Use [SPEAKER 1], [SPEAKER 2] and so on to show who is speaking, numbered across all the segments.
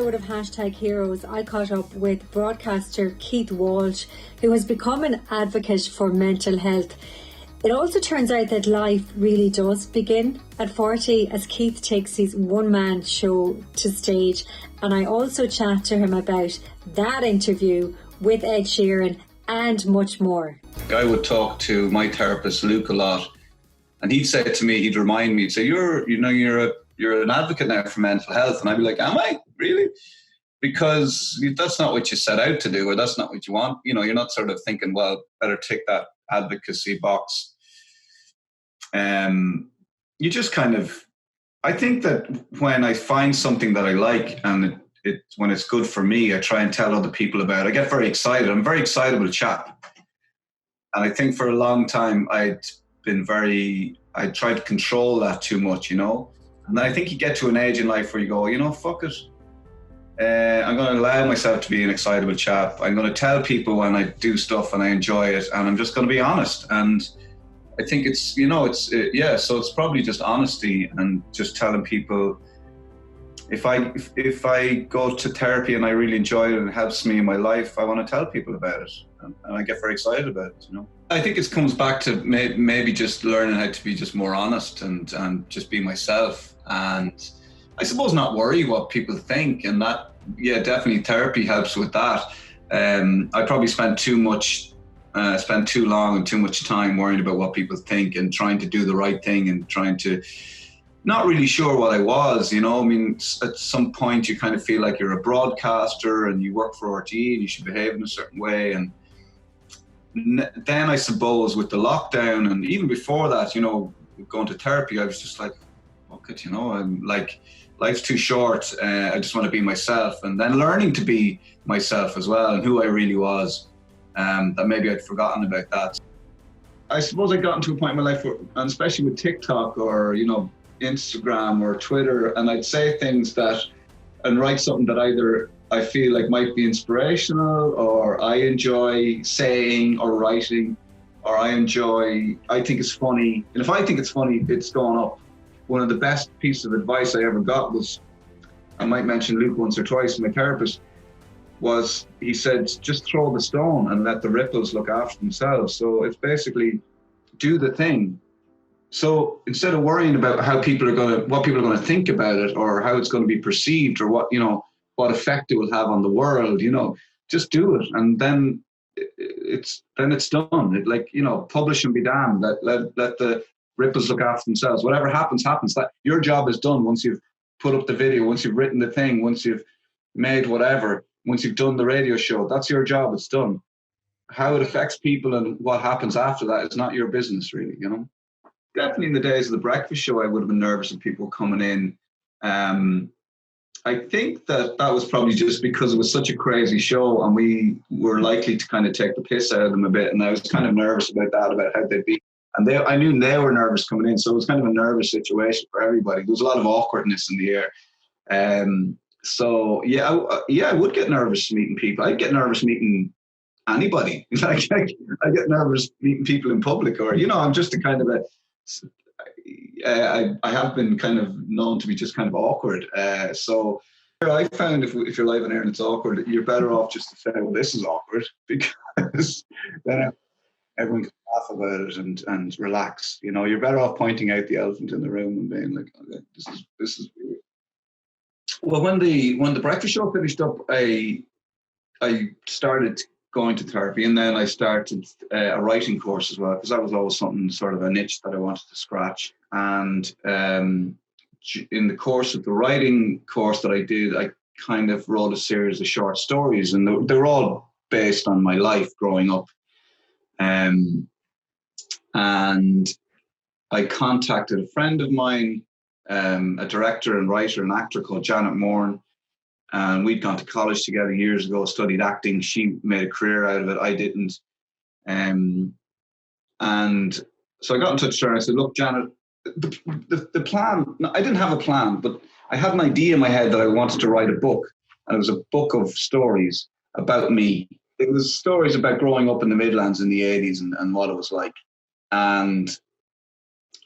[SPEAKER 1] episode of Hashtag Heroes, I caught up with broadcaster Keith Walsh, who has become an advocate for mental health. It also turns out that life really does begin at 40 as Keith takes his one-man show to stage. And I also chat to him about that interview with Ed Sheeran and much more.
[SPEAKER 2] I would talk to my therapist, Luke, a lot. And he'd say to me, he'd remind me, he'd say, you're an advocate now for mental health. And I'd be like, am I? Really? Because that's not what you set out to do, or that's not what you want. You know, you're not sort of thinking, well, better tick that advocacy box. You just kind of, I think that when I find something that I like and when it's good for me, I try and tell other people about it. I get very excited. I'm a very excitable chap. And I think for a long time I tried to control that too much, you know. And I think you get to an age in life where you go, you know, fuck it. I'm going to allow myself to be an excitable chap. I'm going to tell people when I do stuff and I enjoy it, and I'm just going to be honest. And I think it's, you know, so it's probably just honesty and just telling people, if I go to therapy and I really enjoy it and it helps me in my life, I want to tell people about it. And I get very excited about it, you know. I think it comes back to maybe just learning how to be just more honest and just be myself. And I suppose not worry what people think. And that, yeah, definitely therapy helps with that. I probably spent too long and too much time worrying about what people think and trying to do the right thing and trying to, not really sure what I was, you know. I mean, at some point you kind of feel like you're a broadcaster and you work for RTE and you should behave in a certain way. And then I suppose with the lockdown and even before that, you know, going to therapy, I was just like, fuck it, you know, I'm like, life's too short. I just want to be myself. And then learning to be myself as well and who I really was. That maybe I'd forgotten about that. I suppose I got into a point in my life where, and especially with TikTok or, you know, Instagram or Twitter, and I'd say things and write something that either I feel like might be inspirational or I enjoy saying or writing, or I think it's funny. And if I think it's funny, it's gone up. One of the best pieces of advice I ever got was, I might mention Luke once or twice, my therapist, he said, just throw the stone and let the ripples look after themselves. So it's basically do the thing. So instead of worrying about what people are going to think about it or how it's going to be perceived or what effect it will have on the world, you know, just do it. And then it's done. Like, you know, publish and be damned. Let the ripples look after themselves. Whatever happens. That your job is done once you've put up the video, once you've written the thing, once you've made whatever, once you've done the radio show. That's your job. It's done. How it affects people and what happens after that is not your business, really, you know. Definitely in the days of the breakfast show, I would have been nervous of people coming in. I think that was probably just because it was such a crazy show and we were likely to kind of take the piss out of them a bit. And I was kind of nervous about how they'd be. And I knew they were nervous coming in. So it was kind of a nervous situation for everybody. There was a lot of awkwardness in the air. So I would get nervous meeting people. I'd get nervous meeting anybody. I get nervous meeting people in public, or, you know, I'm just a kind of I have been kind of known to be just kind of awkward. So I found if you're live on air and it's awkward, you're better off just to say, well, this is awkward, because then everyone can laugh about it and relax. You know, you're better off pointing out the elephant in the room and being like, okay, this is weird. Well, when the breakfast show finished up, I started going to therapy, and then I started a writing course as well, because that was always something, sort of a niche that I wanted to scratch. And in the course of the writing course that I did, I kind of wrote a series of short stories, and they were all based on my life growing up. And I contacted a friend of mine, a director and writer and actor called Janet Moran. And we'd gone to college together years ago, studied acting. She made a career out of it. I didn't. And so I got in touch with her and I said, look, Janet, the plan, I didn't have a plan, but I had an idea in my head that I wanted to write a book. And it was a book of stories about me. It was stories about growing up in the Midlands in the 80s and what it was like. And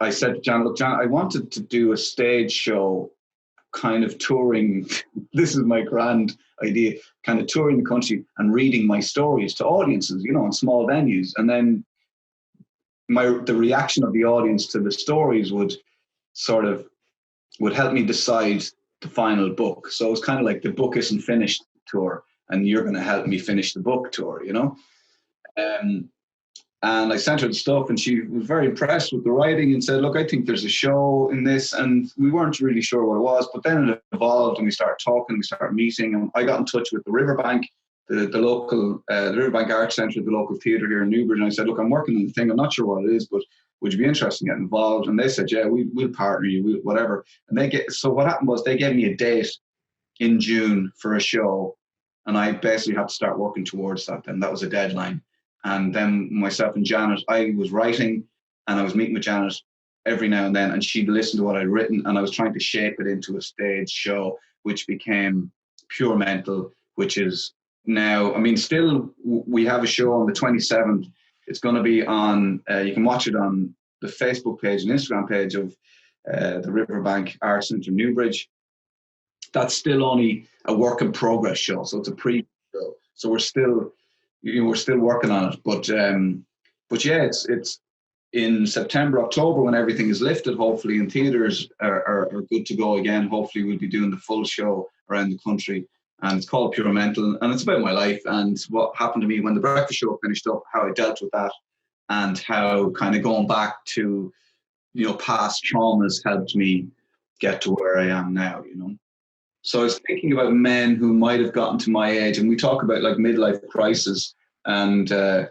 [SPEAKER 2] I said to Janet, look, Janet, I wanted to do a stage show kind of touring. This is my grand idea, kind of touring the country and reading my stories to audiences, you know, in small venues. And then the reaction of the audience to the stories would help me decide the final book. So it's kind of like the book isn't finished tour, and you're going to help me finish the book tour, you know? And I sent her the stuff, and she was very impressed with the writing and said, look, I think there's a show in this. And we weren't really sure what it was, but then it evolved and we started talking, we started meeting. And I got in touch with the Riverbank, the local, the Riverbank Arts Centre, the local theatre here in Newbridge. And I said, look, I'm working on the thing. I'm not sure what it is, but would you be interested in getting involved? And they said, yeah, we'll partner you, whatever. And so what happened was they gave me a date in June for a show. And I basically had to start working towards that. Then that was a deadline. And then myself and Janet, I was writing and I was meeting with Janet every now and then, and she'd listen to what I'd written, and I was trying to shape it into a stage show, which became Pure Mental, which is now, I mean, still we have a show on the 27th. It's going to be on, you can watch it on the Facebook page and Instagram page of the Riverbank Arts Centre Newbridge. That's still only a work in progress show, so it's a pre-show. So we're still working on it, but yeah, it's in September, October, when everything is lifted, hopefully, and theatres are good to go again. Hopefully we'll be doing the full show around the country, and it's called Pure Mental, and it's about my life and what happened to me when the breakfast show finished up, how I dealt with that, and how kind of going back to, you know, past traumas helped me get to where I am now, you know. So I was thinking about men who might have gotten to my age, and we talk about like midlife crisis and I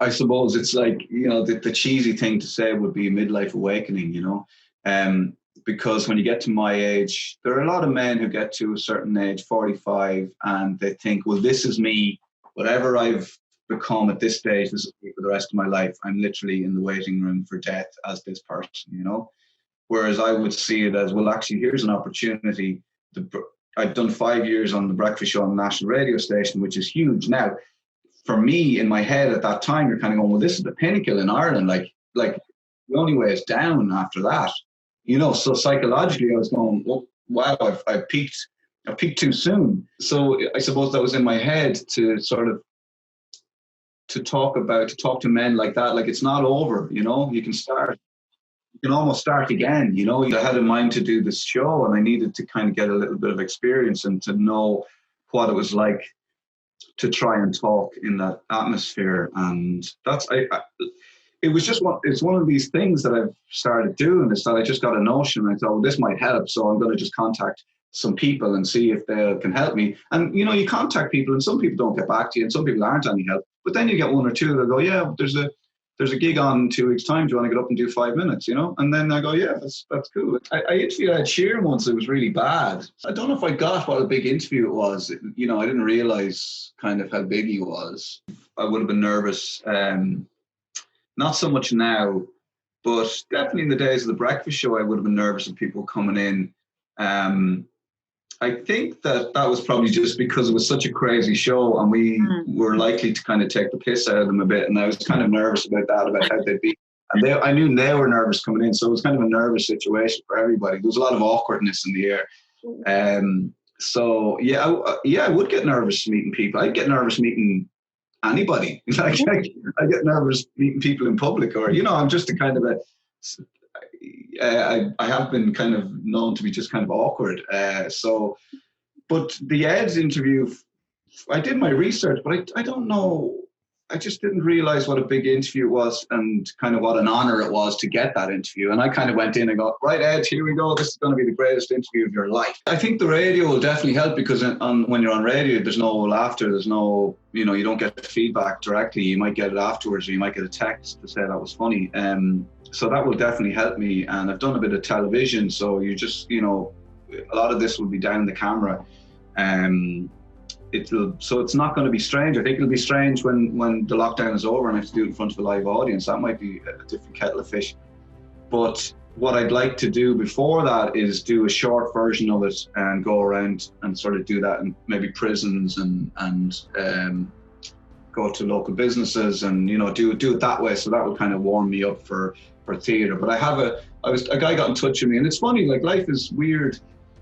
[SPEAKER 2] suppose it's like, you know, the cheesy thing to say would be midlife awakening, you know, because when you get to my age, there are a lot of men who get to a certain age, 45, and they think, well, this is me, whatever I've become at this stage, this is me for the rest of my life. I'm literally in the waiting room for death as this person, you know. Whereas I would see it as, well, actually, here's an opportunity. I've done 5 years on the breakfast show on the national radio station, which is huge. Now, for me, in my head at that time, you're kind of going, well, this is the pinnacle in Ireland. Like the only way is down after that, you know. So psychologically, I was going, well, wow, I've peaked too soon. So I suppose that was in my head to sort of to talk to men like that. Like, it's not over, you know. You can almost start again, you know. I had in mind to do this show, and I needed to kind of get a little bit of experience and to know what it was like to try and talk in that atmosphere. And that's, it's one of these things that I've started doing, is that I just got a notion, and I thought, well, this might help, so I'm going to just contact some people and see if they can help me. And, you know, you contact people and some people don't get back to you and some people aren't any help, but then you get one or two that go, yeah, there's a gig on in 2 weeks' time. Do you want to get up and do 5 minutes, you know? And then I go, yeah, that's cool. I interviewed Ed Sheeran once. It was really bad. I don't know if I got what a big interview it was. You know, I didn't realize kind of how big he was. I would have been nervous. Not so much now, but definitely in the days of the breakfast show, I would have been nervous of people coming in. I think that was probably just because it was such a crazy show, and we were likely to kind of take the piss out of them a bit. And I was kind of nervous about that, about how they'd be. And I knew they were nervous coming in. So it was kind of a nervous situation for everybody. There was a lot of awkwardness in the air. So I would get nervous meeting people. I'd get nervous meeting anybody. Like, I get nervous meeting people in public, or, you know, I'm just a kind of I have been kind of known to be just kind of awkward. But the Ed's interview, I did my research, but I don't know. I just didn't realize what a big interview it was, and kind of what an honor it was to get that interview. And I kind of went in and got, right, Ed, here we go. This is going to be the greatest interview of your life. I think the radio will definitely help, because when you're on radio, there's no laughter. There's no, you know, you don't get feedback directly. You might get it afterwards, or you might get a text to say that was funny. So that will definitely help me. And I've done a bit of television, so you just, you know, a lot of this will be down the camera. So it's not going to be strange. I think it'll be strange when the lockdown is over and I have to do it in front of a live audience. That might be a different kettle of fish. But what I'd like to do before that is do a short version of it and go around and sort of do that in maybe prisons and go to local businesses and, you know, do it that way. So that will kind of warm me up for for theatre. But a guy got in touch with me, and it's funny, like life is weird.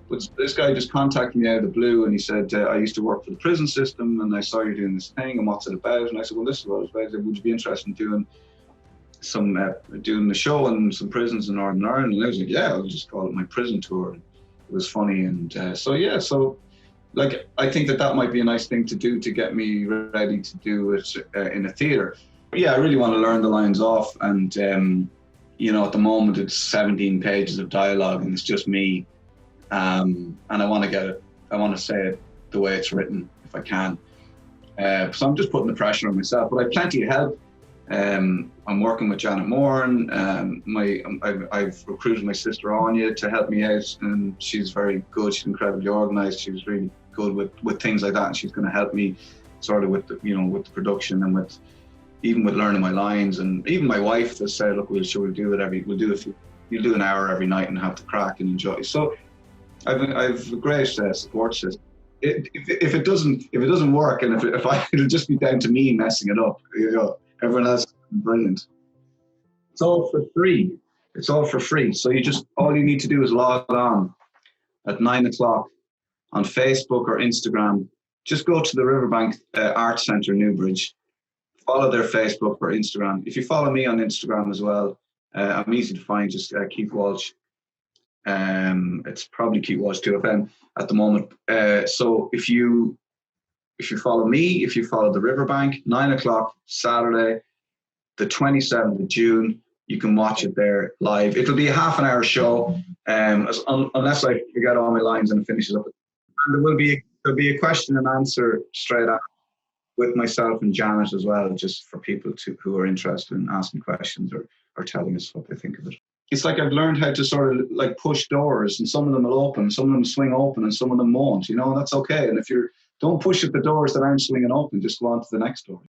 [SPEAKER 2] But this guy just contacted me out of the blue, and he said, I used to work for the prison system, and I saw you doing this thing, and what's it about? And I said, well, this is what it's about. I said, would you be interested in doing the show in some prisons in Northern Ireland? And I was like, yeah, I'll just call it my prison tour. It was funny, and so like I think that might be a nice thing to do to get me ready to do it in a theatre. Yeah, I really want to learn the lines off, and at the moment it's 17 pages of dialogue, and it's just me. And I want to get it. I want to say it the way it's written, if I can. So I'm just putting the pressure on myself. But I have plenty of help. I'm working with Janet Moran. I've recruited my sister Anya to help me out, and she's very good. She's incredibly organised. She's really good with things like that, and she's going to help me sort of with the production and with learning my lines. And even my wife has said, look, we'll do an hour every night and have the crack and enjoy. So I've a great support system. If it doesn't work, and it'll just be down to me messing it up. Everyone else is brilliant. It's all for free. It's all for free. So all you need to do is log on at 9:00 on Facebook or Instagram. Just go to the Riverbank Arts Centre, Newbridge. Follow their Facebook or Instagram. If you follow me on Instagram as well, I'm easy to find. Just Keith Walsh. It's probably Keith Walsh 2FM at the moment. So if you follow me, if you follow the Riverbank, 9:00 Saturday, the 27th of June, you can watch it there live. It'll be a half an hour show, unless I forget all my lines and it finishes up. And there'll be a question and answer straight after with myself and Janet as well, just for people who are interested in asking questions or telling us what they think of it. It's like I've learned how to sort of like push doors, and some of them will open, some of them swing open, and some of them won't. That's okay. And if you don't push at the doors that aren't swinging open, just go on to the next door.